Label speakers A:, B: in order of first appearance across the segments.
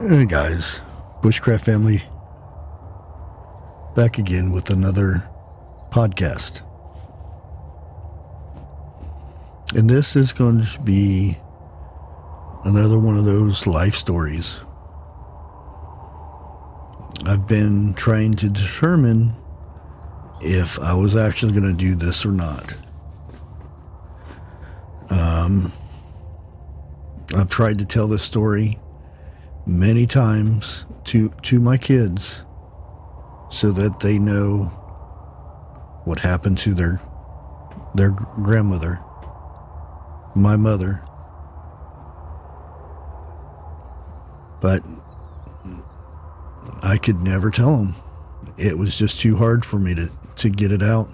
A: Hey guys, Bushcraft family, back again with another podcast. And this is going to be another one of those life stories. I've been trying to determine if I was actually going to do this or not. I've tried to tell this story many times to my kids so that they know what happened to their grandmother, my mother. But I could never tell them. It was just too hard for me to get it out.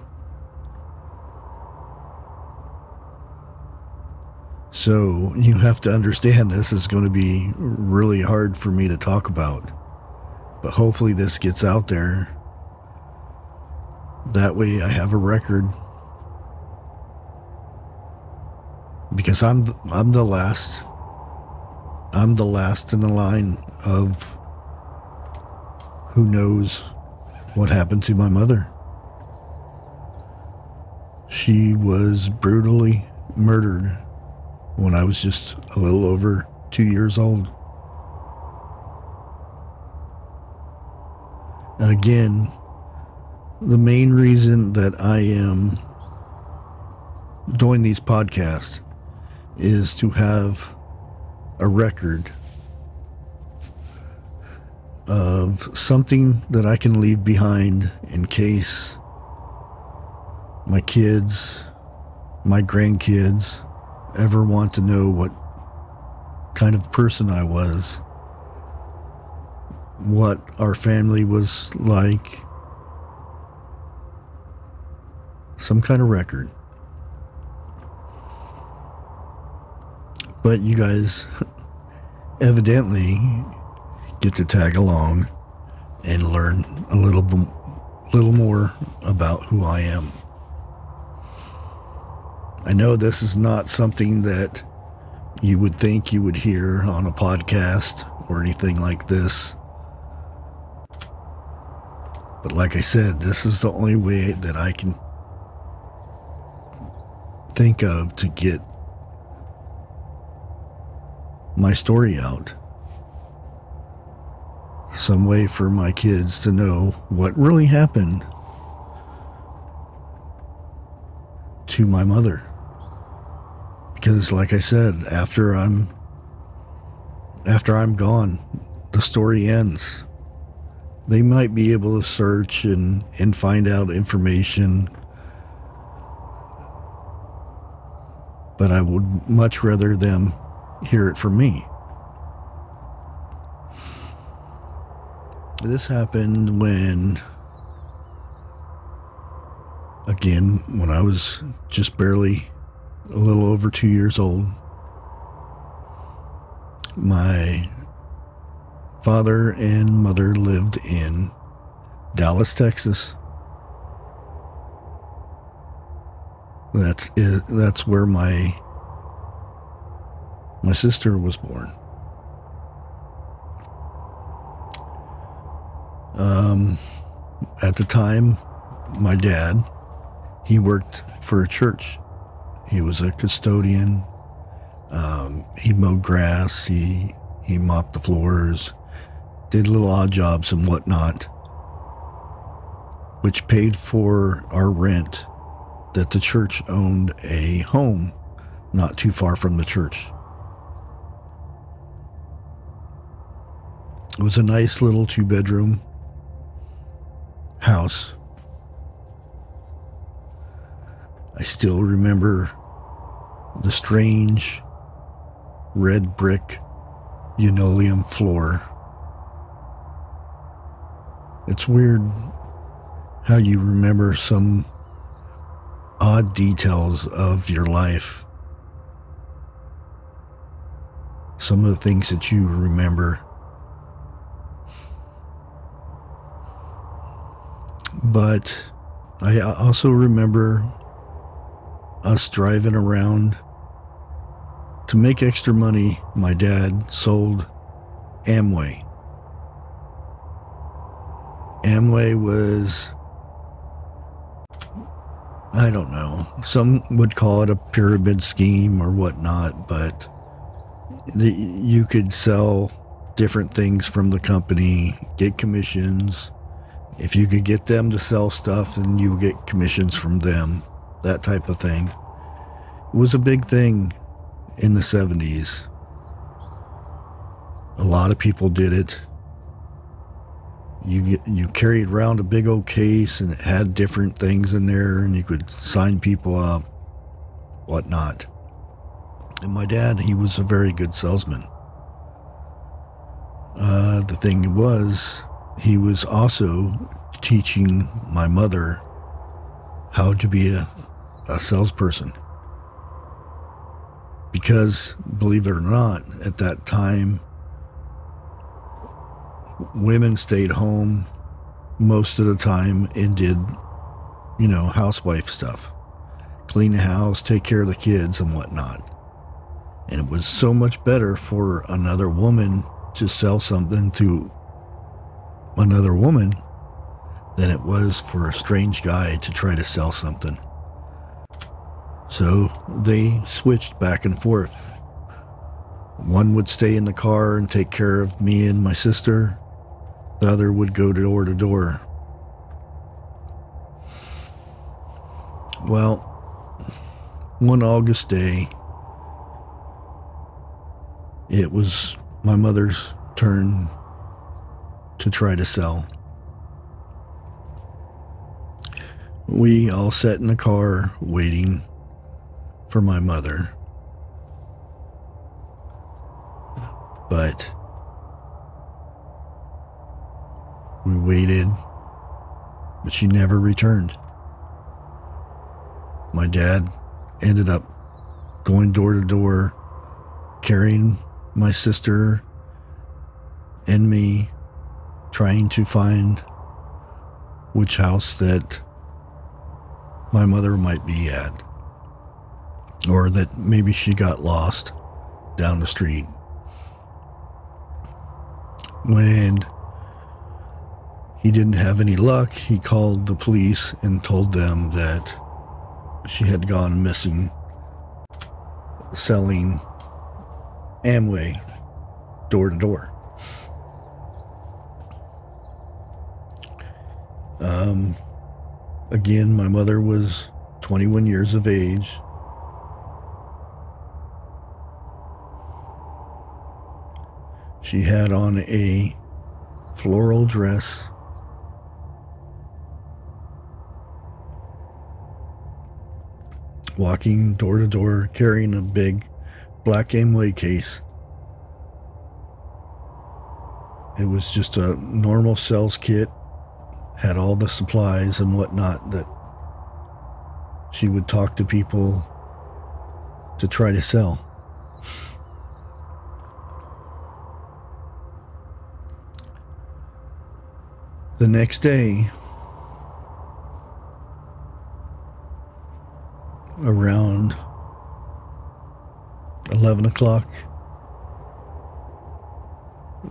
A: So you have to understand this is going to be really hard for me to talk about. But hopefully this gets out there. That way I have a record. Because I'm the last in the line of who knows what happened to my mother. She was brutally murdered when I was just a little over 2 years old. And again, the main reason that I am doing these podcasts is to have a record of something that I can leave behind in case my kids, my grandkids, ever want to know what kind of person I was, what our family was like, some kind of record. But you guys evidently get to tag along and learn a little more about who I am. I know this is not something that you would think you would hear on a podcast or anything like this. But like I said, this is the only way that I can think of to get my story out. Some way for my kids to know what really happened to my mother. Because like I said, after I'm gone, the story ends. They might be able to search and find out information, but I would much rather them hear it from me. This happened when I was just barely a little over 2 years old. My father and mother lived in Dallas, Texas. That's where my sister was born. At the time, my dad, he worked for a church. He was a custodian. He mowed grass. He mopped the floors, did little odd jobs and whatnot, which paid for our rent. That the church owned a home not too far from the church. It was a nice little 2-bedroom house. I still remember the strange red brick linoleum floor. It's weird how you remember some odd details of your life. Some of the things that you remember. But I also remember us driving around to make extra money. My dad sold Amway. Amway was, I don't know, some would call it a pyramid scheme or whatnot, but you could sell different things from the company, get commissions. If you could get them to sell stuff, then you would get commissions from them, that type of thing. It was a big thing in the 70s. A lot of people did it. You carried around a big old case and it had different things in there, and you could sign people up, whatnot. And my dad, he was a very good salesman. The thing was, he was also teaching my mother how to be a salesperson. Because, believe it or not, at that time, women stayed home most of the time and did, housewife stuff. Clean the house, take care of the kids and whatnot. And it was so much better for another woman to sell something to another woman than it was for a strange guy to try to sell something. So they switched back and forth. One would stay in the car and take care of me and my sister. The other would go door to door. Well, one August day, it was my mother's turn to try to sell. We all sat in the car waiting for my mother. But we waited, but she never returned. My dad ended up going door to door, carrying my sister and me, trying to find which house that my mother might be at, or that maybe she got lost down the street. When he didn't have any luck, he called the police and told them that she had gone missing selling Amway door to door. Again, my mother was 21 years of age. She had on a floral dress, walking door to door, carrying a big black Amway case. It was just a normal sales kit, had all the supplies and whatnot that she would talk to people to try to sell. The next day, around 11 o'clock,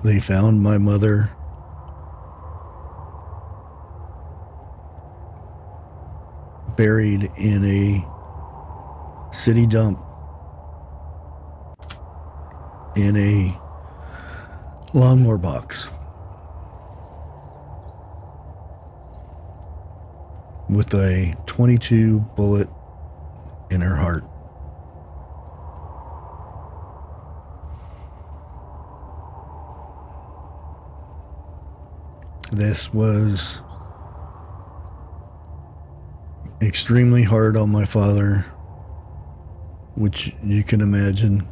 A: they found my mother buried in a city dump in a lawnmower box with a .22 bullet in her heart. This was extremely hard on my father, which you can imagine.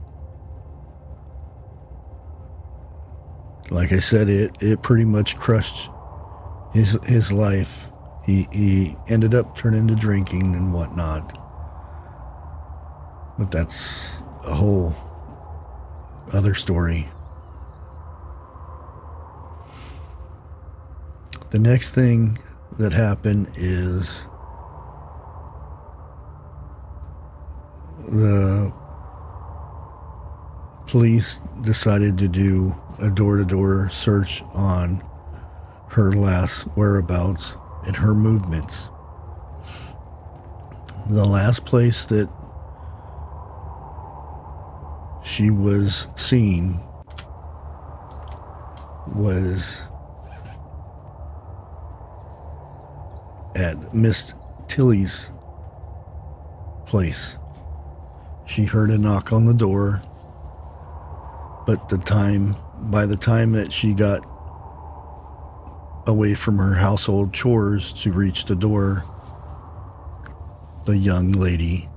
A: Like I said, it pretty much crushed his life. He ended up turning to drinking and whatnot. But that's a whole other story. The next thing that happened is the police decided to do a door-to-door search on her last whereabouts and her movements. The last place that she was seen was at Miss Tilly's place. She heard a knock on the door, but by the time that she got away from her household chores to reach the door, the young lady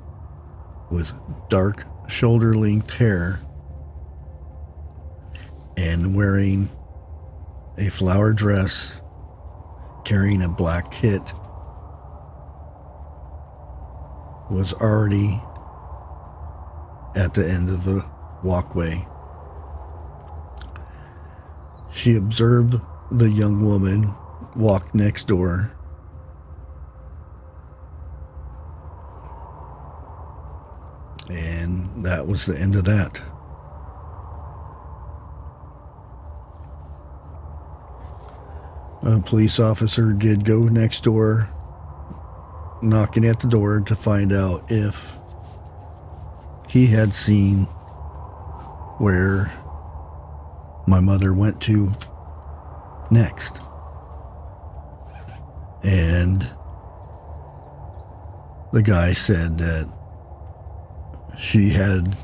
A: with dark shoulder-length hair and wearing a flower dress, carrying a black kit, was already at the end of the walkway. She observed the young woman walk next door and that was the end of that. A police officer did go next door, knocking at the door to find out if he had seen where my mother went to next. And the guy said that she had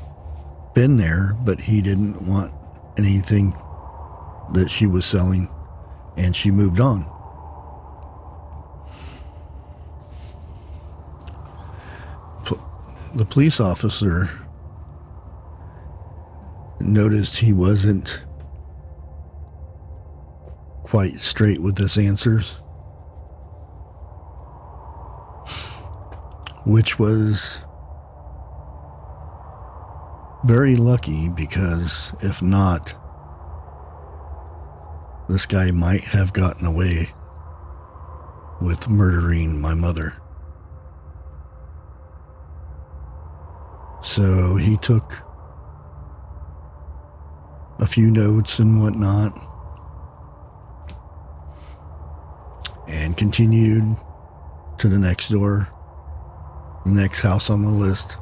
A: been there, but he didn't want anything that she was selling, and she moved on. The police officer noticed he wasn't quite straight with his answers, which was very lucky, because if not, this guy might have gotten away with murdering my mother. So he took a few notes and whatnot and continued to the next door, the next house on the list.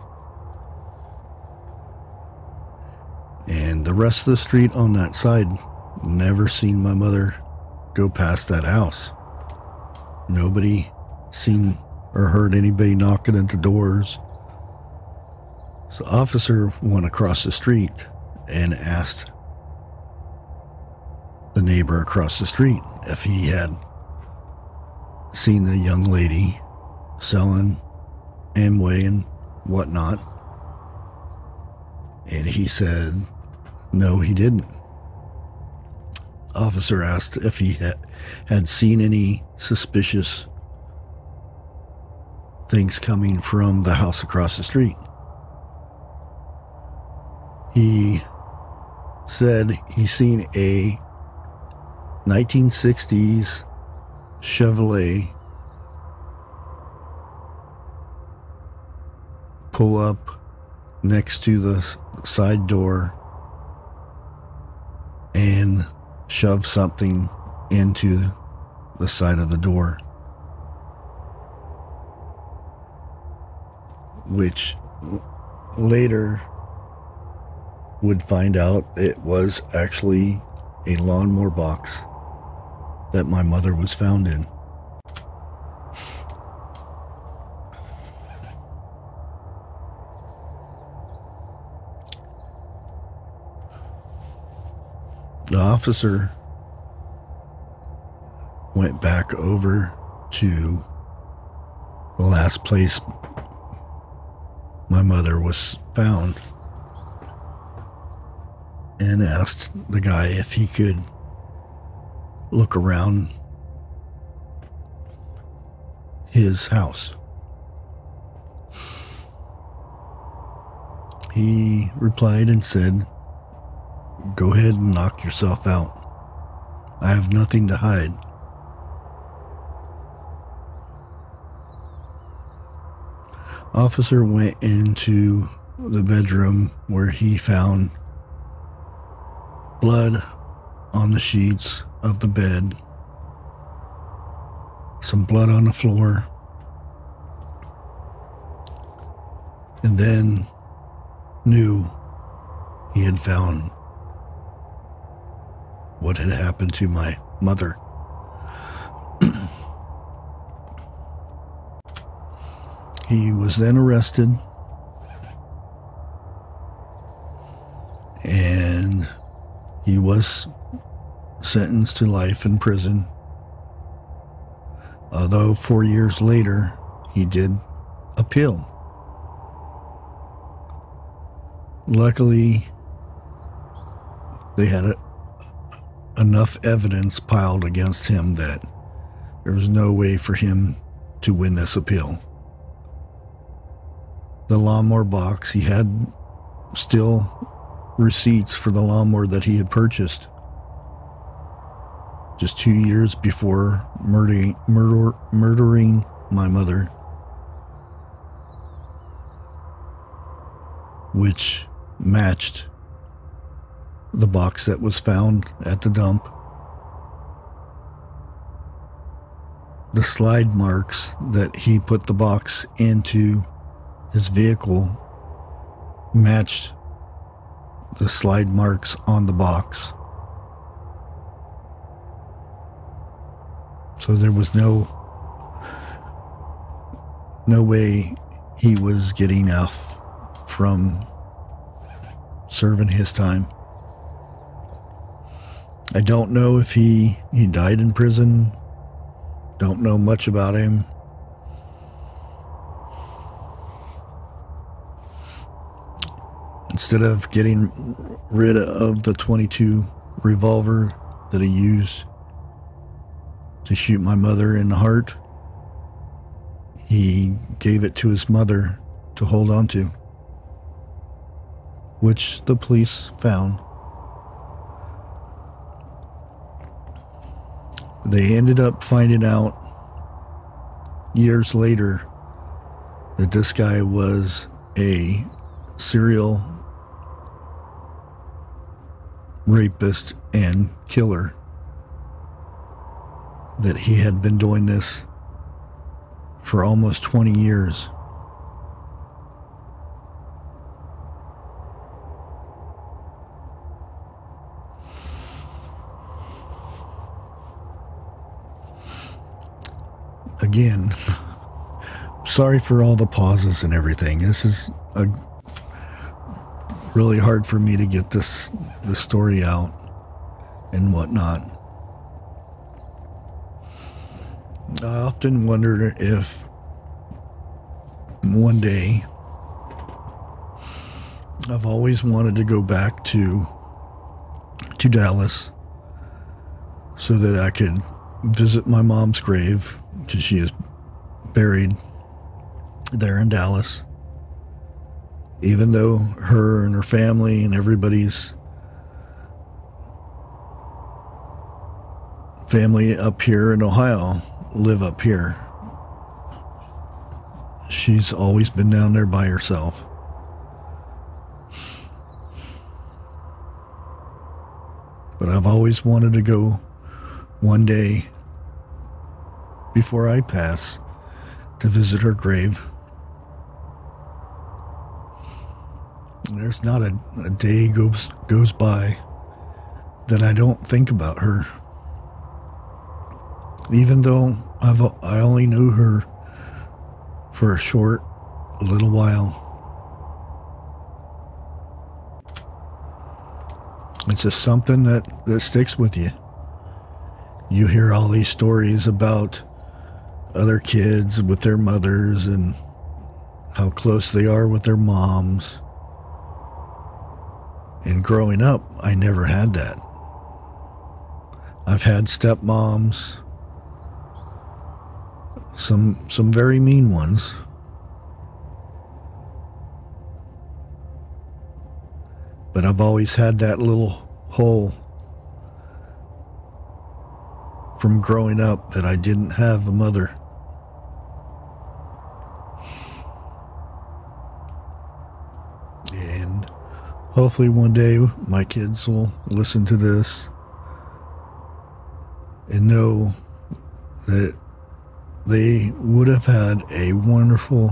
A: And the rest of the street on that side, never seen my mother go past that house. Nobody seen or heard anybody knocking at the doors. So the officer went across the street and asked the neighbor across the street if he had seen the young lady selling Amway and whatnot. And he said, no, he didn't. Officer asked if he had seen any suspicious things coming from the house across the street. He said he seen a 1960s Chevrolet pull up next to the side door and shove something into the side of the door, which later would find out it was actually a lawnmower box that my mother was found in. The officer went back over to the last place my mother was found and asked the guy if he could look around his house. He replied and said, "Go ahead and knock yourself out. I have nothing to hide." Officer went into the bedroom where he found blood on the sheets of the bed, some blood on the floor, and then knew he had found what had happened to my mother. He was then arrested, and he was sentenced to life in prison. Although 4 years later, he did appeal. Luckily, they had enough evidence piled against him that there was no way for him to win this appeal. The lawnmower box, he had still receipts for the lawnmower that he had purchased just 2 years before murdering my mother, which matched the box that was found at the dump. The slide marks that he put the box into his vehicle matched the slide marks on the box. So there was no way he was getting off from serving his time. I don't know if he died in prison. Don't know much about him. Instead of getting rid of the .22 revolver that he used to shoot my mother in the heart, he gave it to his mother to hold on to, which the police found. They ended up finding out years later that this guy was a serial rapist and killer, that he had been doing this for almost 20 years. Again, sorry for all the pauses and everything. This is really hard for me to get this story out and whatnot. I often wonder if one day, I've always wanted to go back to Dallas so that I could visit my mom's grave, because she is buried there in Dallas. Even though her and her family and everybody's family up here in Ohio live up here, she's always been down there by herself. But I've always wanted to go one day before I pass to visit her grave. There's not a day goes by that I don't think about her. Even though I only knew her for a little while. It's just something that sticks with you. You hear all these stories about other kids with their mothers and how close they are with their moms. And growing up, I never had that. I've had stepmoms, some very mean ones. But I've always had that little hole from growing up that I didn't have a mother. And hopefully one day my kids will listen to this and know that they would have had a wonderful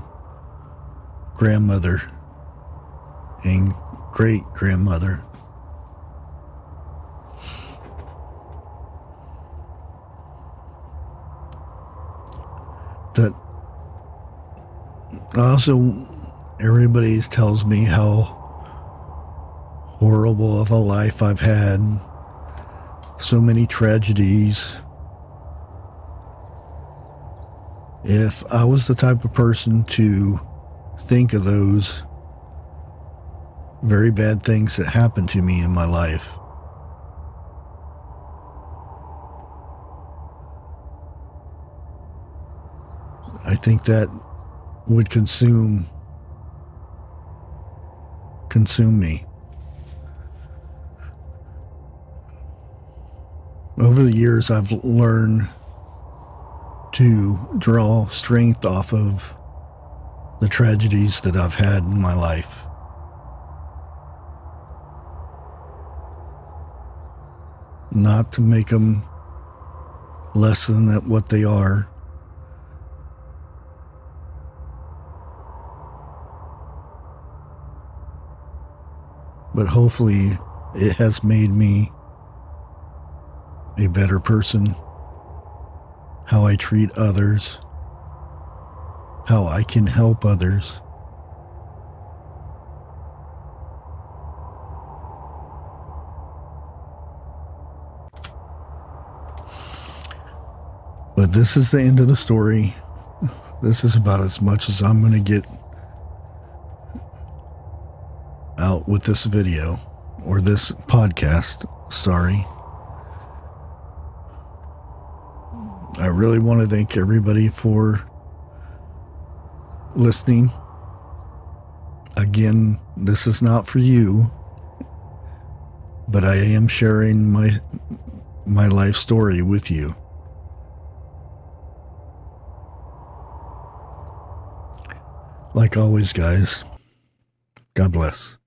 A: grandmother and great-grandmother. That also, everybody tells me how horrible of a life I've had, so many tragedies. If I was the type of person to think of those very bad things that happened to me in my life, I think that would consume me. Over the years, I've learned to draw strength off of the tragedies that I've had in my life. Not to make them less than what they are, but hopefully it has made me a better person. How I treat others, how I can help others. But this is the end of the story. This is about as much as I'm going to get out with this video, or this podcast, sorry. I really want to thank everybody for listening. Again, this is not for you, but I am sharing my life story with you. Like always, guys, God bless.